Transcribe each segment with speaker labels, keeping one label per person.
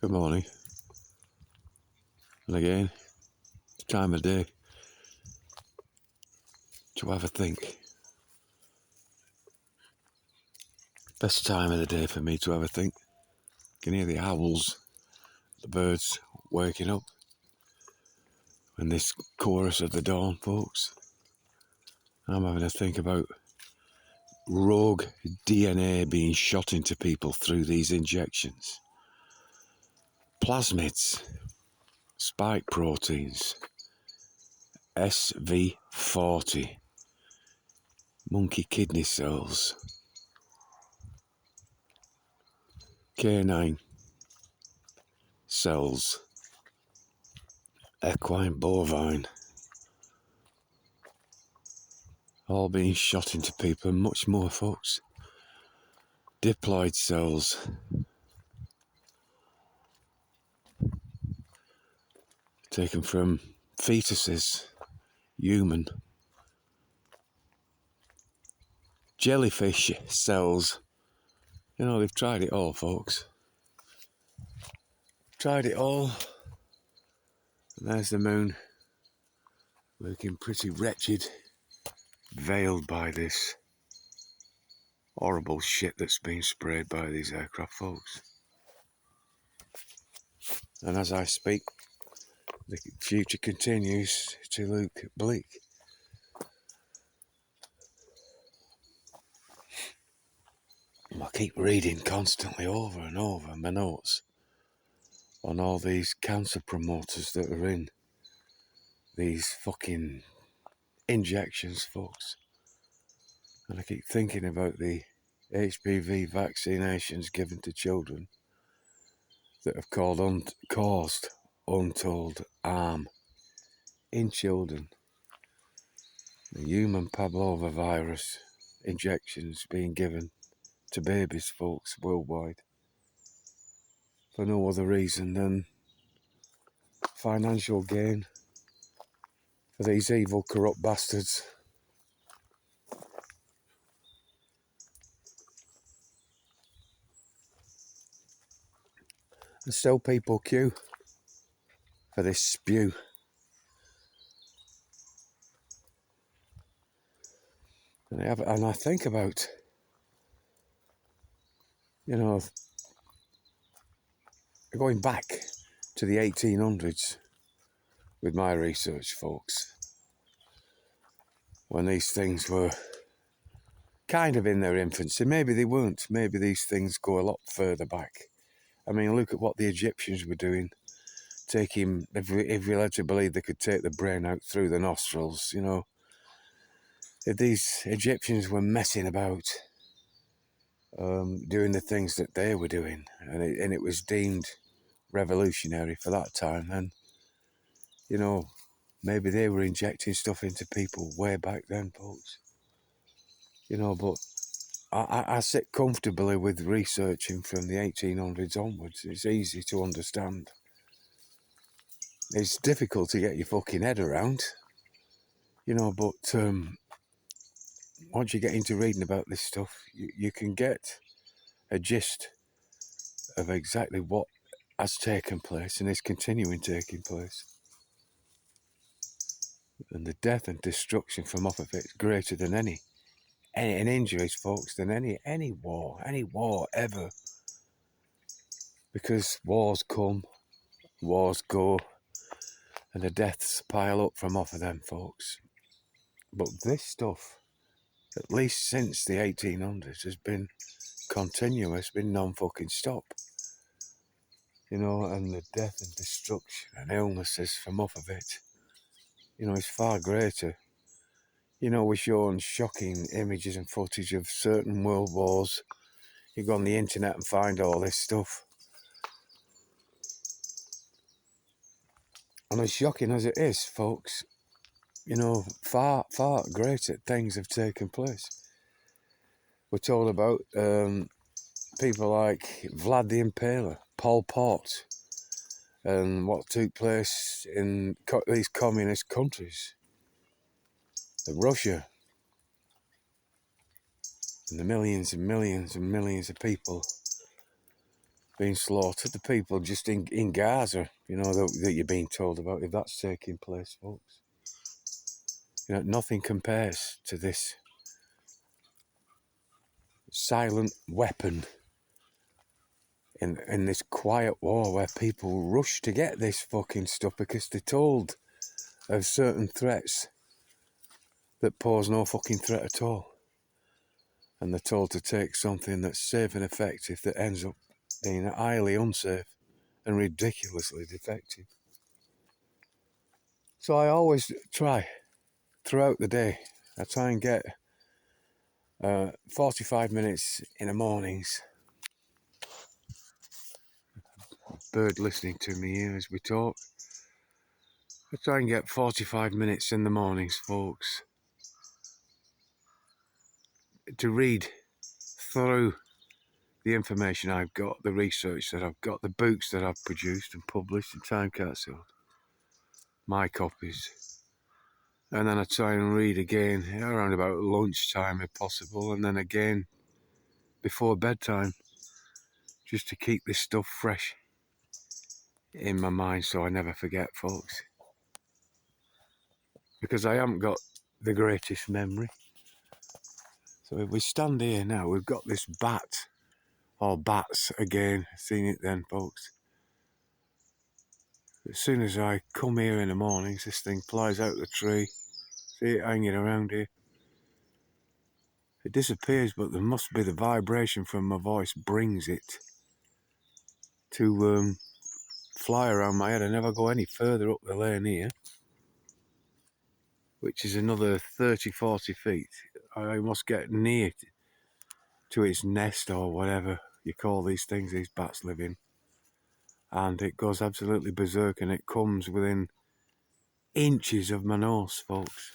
Speaker 1: Good morning. And again, it's time of day to have a think. Best time of the day for me to have a think. You can hear the owls, the birds waking up, and this chorus of the dawn, folks. I'm having a think about rogue DNA being shot into people through these injections. Plasmids, spike proteins, SV40, monkey kidney cells, canine cells, equine bovine, all being shot into people, and much more, folks. Diploid cells, taken from fetuses, human. Jellyfish cells. You know, they've tried it all, folks. Tried it all. And there's the moon, looking pretty wretched, veiled by this horrible shit that's been sprayed by these aircraft, folks. And as I speak, the future continues to look bleak. I keep reading constantly over and over my notes on all these cancer promoters that are in these fucking injections, folks. And I keep thinking about the HPV vaccinations given to children that have caused untold harm in children. The human papillomavirus injections being given to babies, folks, worldwide, for no other reason than financial gain for these evil, corrupt bastards. And still people queue for this spew. And I think about, you know, going back to the 1800s with my research, folks, when these things were kind of in their infancy. Maybe they weren't. Maybe these things go a lot further back. I mean, look at what the Egyptians were doing. Taking, if we're led to believe they could take the brain out through the nostrils, you know. If these Egyptians were messing about, doing the things that they were doing, and it was deemed revolutionary for that time, then, you know, maybe they were injecting stuff into people way back then, folks. You know, but I sit comfortably with researching from the 1800s onwards. It's easy to understand. It's difficult to get your fucking head around, you know, but once you get into reading about this stuff, you can get a gist of exactly what has taken place and is continuing taking place. And the death and destruction from off of it is greater than any injuries, folks, than any war ever. Because wars come, wars go, and the deaths pile up from off of them, folks. But this stuff, at least since the 1800s, has been continuous, been non-fucking stop. You know, and the death and destruction and illnesses from off of it, you know, is far greater. You know, we're showing shocking images and footage of certain world wars. You go on the internet and find all this stuff. And as shocking as it is, folks, you know, far greater things have taken place. We're told about people like Vlad the Impaler, Pol Pot, and what took place in these communist countries. Russia, and the millions and millions and millions of people being slaughtered, the people just in Gaza, you know, that you're being told about, if that's taking place, folks. You know, nothing compares to this silent weapon in this quiet war where people rush to get this fucking stuff because they're told of certain threats that pose no fucking threat at all. And they're told to take something that's safe and effective that ends up being highly unsafe and ridiculously defective. So I always try, throughout the day, I try and get 45 minutes in the mornings. Bird listening to me here as we talk. I try and get 45 minutes in the mornings, folks, to read through the information I've got, the research that I've got, the books that I've produced and published in Time Capsule, my copies. And then I try and read again around about lunchtime if possible, and then again before bedtime, just to keep this stuff fresh in my mind so I never forget, folks. Because I haven't got the greatest memory. So if we stand here now, we've got this bat, or bats again, seen it then, folks. As soon as I come here in the mornings, this thing flies out the tree. See it hanging around here. It disappears, but there must be the vibration from my voice brings it to fly around my head. I never go any further up the lane here, which is another 30-40 feet. I must get near to its nest or whatever you call these things these bats live in. And it goes absolutely berserk, and it comes within inches of my nose, folks.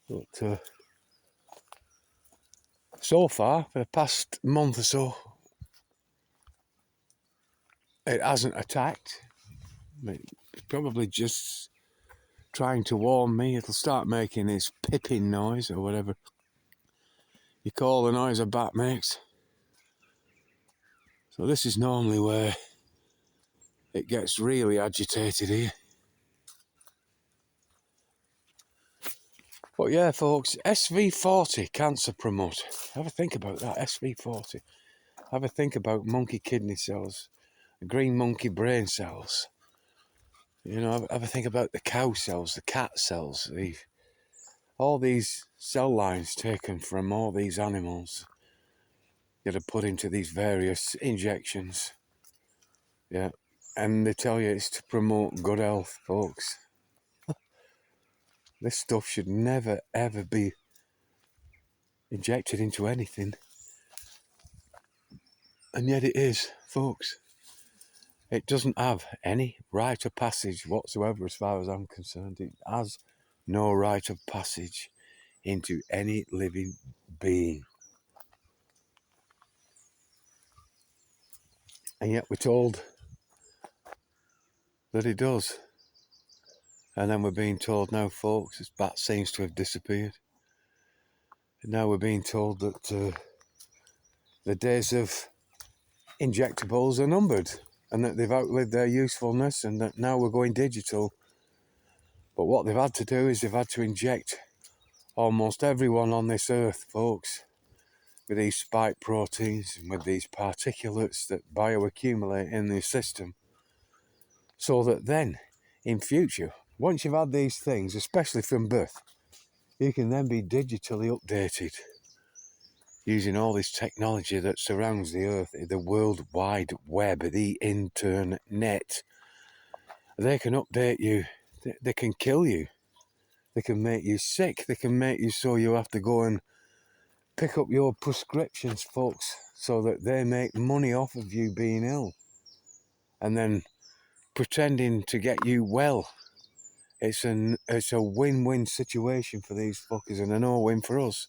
Speaker 1: But so far, for the past month or so, it hasn't attacked. It's probably just trying to warn me. It'll start making its pipping noise, or whatever you call the noise a bat makes. So this is normally where it gets really agitated here. But yeah, folks, SV40 cancer promoter. Have a think about that, SV40. Have a think about monkey kidney cells, green monkey brain cells. You know, have a think about the cow cells, the cat cells, all these cell lines taken from all these animals that are put into these various injections. Yeah, and they tell you it's to promote good health, folks. This stuff should never, ever be injected into anything. And yet it is, folks. It doesn't have any rite of passage whatsoever as far as I'm concerned. It has no rite of passage into any living being. And yet we're told that it does. And then we're being told now, folks, this bat seems to have disappeared. And now we're being told that the days of injectables are numbered, and that they've outlived their usefulness, and that now we're going digital. But what they've had to do is they've had to inject almost everyone on this earth, folks, with these spike proteins and with these particulates that bioaccumulate in the system, so that then, in future, once you've had these things, especially from birth, you can then be digitally updated using all this technology that surrounds the earth, the World Wide Web, the internet. They can update you, they can kill you, they can make you sick, they can make you so you have to go and pick up your prescriptions, folks, so that they make money off of you being ill and then pretending to get you well. It's a win-win situation for these fuckers and a no-win for us.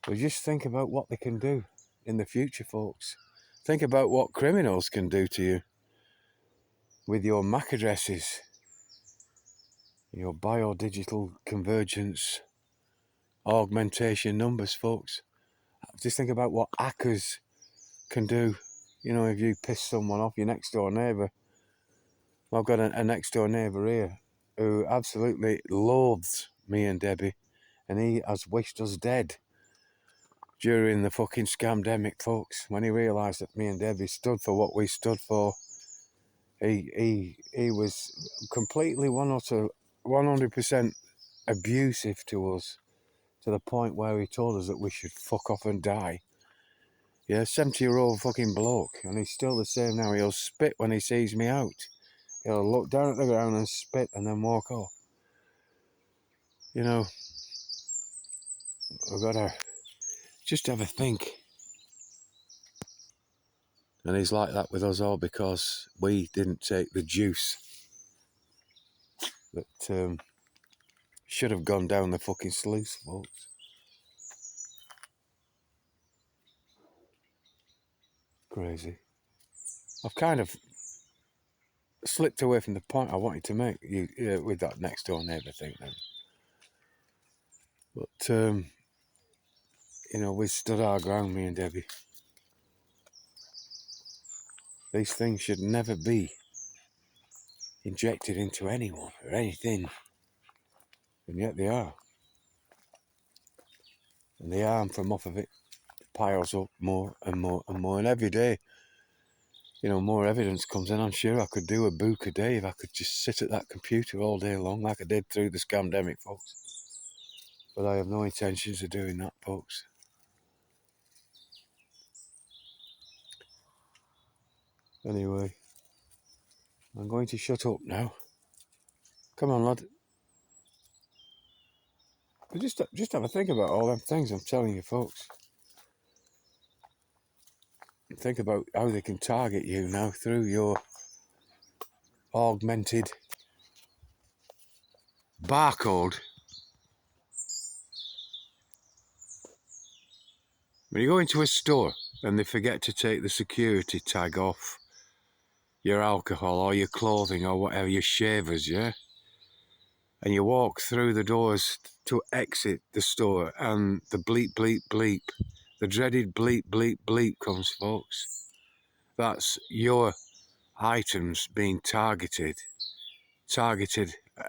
Speaker 1: But just think about what they can do in the future, folks. Think about what criminals can do to you with your MAC addresses, your biodigital convergence augmentation numbers, folks. Just think about what hackers can do. You know, if you piss someone off, your next door neighbour. I've got a next door neighbour here who absolutely loathes me and Debbie, and he has wished us dead during the fucking scamdemic, folks. When he realised that me and Debbie stood for what we stood for, he was completely 100% abusive to us, to the point where he told us that we should fuck off and die. Yeah, 70-year-old fucking bloke, and he's still the same now. He'll spit when he sees me out. He'll look down at the ground and spit and then walk off. You know, we've got to just have a think. And he's like that with us all because we didn't take the juice that should have gone down the fucking sluice, folks. Crazy. I've kind of slipped away from the point I wanted to make you with that next door neighbour thing then. But, you know, we stood our ground, me and Debbie. These things should never be injected into anyone or anything. And yet they are. And the harm from off of it piles up more and more and more. And every day, you know, more evidence comes in. I'm sure I could do a book a day if I could just sit at that computer all day long like I did through the scamdemic, folks. But I have no intentions of doing that, folks. Anyway, I'm going to shut up now. Come on, lad. But just have a think about all them things I'm telling you, folks. Think about how they can target you now through your augmented barcode. When you go into a store and they forget to take the security tag off your alcohol or your clothing or whatever, your shavers, yeah? And you walk through the doors to exit the store and the bleep, bleep, bleep, the dreaded bleep, bleep, bleep comes, folks. That's your items being targeted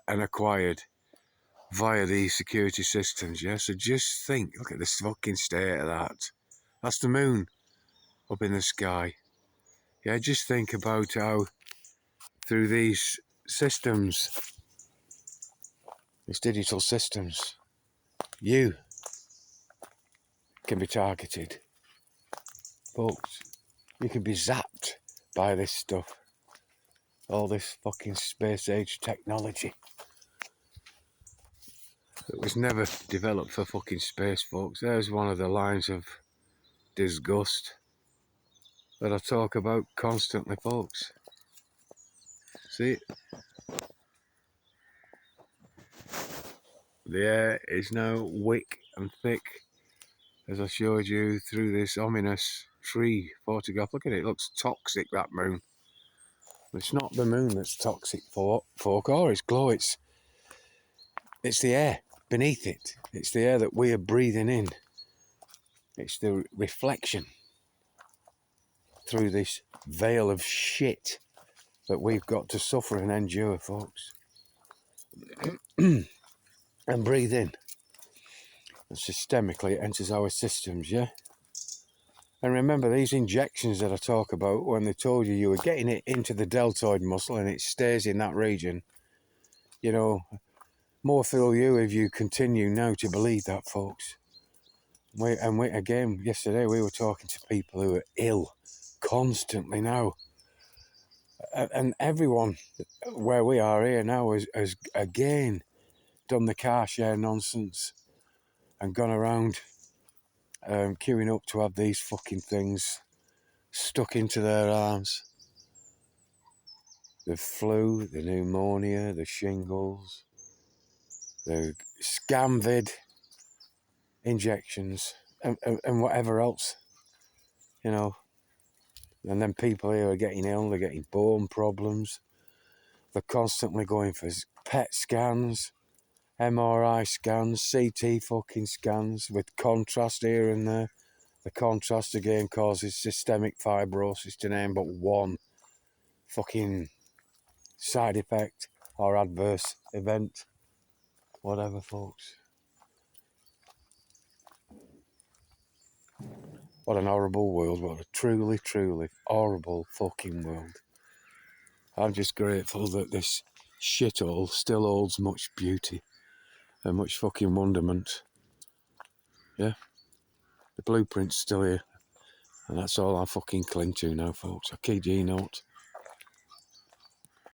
Speaker 1: and acquired via these security systems, yeah? So just think, look at this fucking state of that. That's the moon up in the sky. Yeah, just think about how through these systems, these digital systems, you can be targeted. Folks, you can be zapped by this stuff. All this fucking space age technology that was never developed for fucking space, folks. There's one of the lines of disgust that I talk about constantly, folks. See, the air is now wick and thick, as I showed you through this ominous tree photograph. Look at it, it looks toxic, that moon. It's not the moon that's toxic, folk, or its glow, it's the air beneath it. It's the air that we are breathing in. It's the reflection through this veil of shit that we've got to suffer and endure, folks. And breathe in. And systemically it enters our systems, yeah? And remember these injections that I talk about, when they told you you were getting it into the deltoid muscle and it stays in that region, you know, more fool you if you continue now to believe that, folks. Again, yesterday we were talking to people who are ill constantly now. And everyone where we are here now has again done the car share nonsense and gone around queuing up to have these fucking things stuck into their arms. The flu, the pneumonia, the shingles, the scamvid injections, and whatever else, you know. And then people here are getting ill, they're getting bone problems. They're constantly going for PET scans, MRI scans, CT fucking scans with contrast here and there. The contrast again causes systemic fibrosis, to name but one fucking side effect or adverse event. Whatever, folks. What an horrible world. What a truly, truly horrible fucking world. I'm just grateful that this shithole still holds much beauty and much fucking wonderment. Yeah? The blueprint's still here. And that's all I fucking cling to now, folks. A key G note.